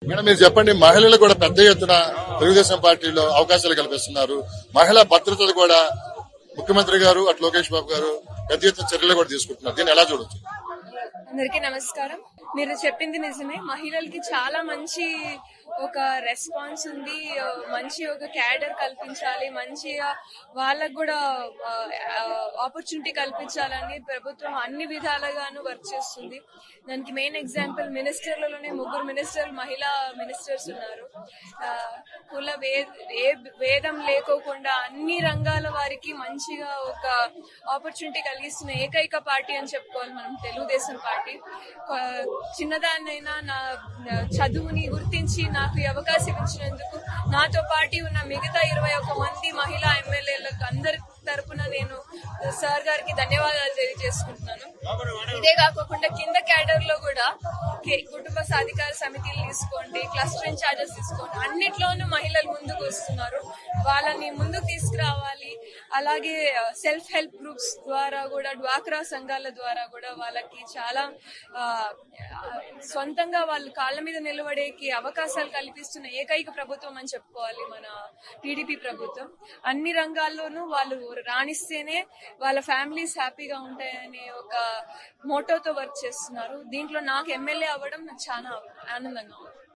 Madam మీరు చెప్పండి, మహిళలు కూడా పెద్ద ఎత్తున తెలుగుదేశం పార్టీలో అవకాశాలు కల్పిస్తున్నారు. మహిళా భద్రతలు కూడా ముఖ్యమంత్రి గారు అటు లోకేష్ బాబు గారు పెద్ద ఎత్తున చర్యలు కూడా తీసుకుంటున్నారు. దీన్ని ఎలా చూడొచ్చు? అందరికీ నమస్కారం. మీరు చెప్పింది నిజమే. మహిళలకి చాలా మంచి ఒక రెస్పాన్స్ ఉంది. మంచి ఒక క్యాడర్ కల్పించాలి, మంచిగా వాళ్ళకు కూడా ఆపర్చునిటీ కల్పించాలని ప్రభుత్వం అన్ని విధాలుగాను వర్క్ చేస్తుంది. దానికి మెయిన్ ఎగ్జాంపుల్ మినిస్టర్లలోనే 3 మినిస్టర్లు మహిళా మినిస్టర్స్ ఉన్నారు. కుల భేదం లేకోకుండా అన్ని రంగాల వారికి మంచిగా ఒక ఆపర్చునిటీ కలిగిస్తున్న ఏకైక పార్టీ అని చెప్పుకోవాలి మనం తెలుగుదేశం పార్టీ. చిన్నదాన్నైనా నా చదువుని గుర్తించి నాకు ఈ అవకాశం ఇచ్చినందుకు నాతో పాటు ఉన్న మిగతా 21 మంది మహిళా ఎమ్మెల్యేలకు అందరి తరపున నేను సార్ గారికి ధన్యవాదాలు తెలియజేసుకుంటున్నాను. ఇదే కాకుండా కింద క్యాడర్ లో కూడా కుటుంబ సాధికార సమితిలు తీసుకోండి, క్లస్టర్ ఇన్ఛార్జెస్ తీసుకోండి, అన్నిట్లోనూ మహిళలు ముందుకు వస్తున్నారు. వాళ్ళని ముందుకు తీసుకురావాలి. అలాగే సెల్ఫ్ హెల్ప్ గ్రూప్స్ ద్వారా కూడా, డ్వాక్రా సంఘాల ద్వారా కూడా వాళ్ళకి చాలా సొంతంగా వాళ్ళు కాళ్ళ మీద నిలబడేకి అవకాశాలు కల్పిస్తున్న ఏకైక ప్రభుత్వం అని చెప్పుకోవాలి మన టీడీపీ ప్రభుత్వం. అన్ని రంగాల్లోనూ వాళ్ళు రాణిస్తేనే వాళ్ళ ఫ్యామిలీస్ హ్యాపీగా ఉంటాయనే ఒక మోటోతో వర్క్ చేస్తున్నారు. దీంట్లో నాకు ఎమ్మెల్యే అవ్వడం నాకు చాలా ఆనందంగా ఉంది.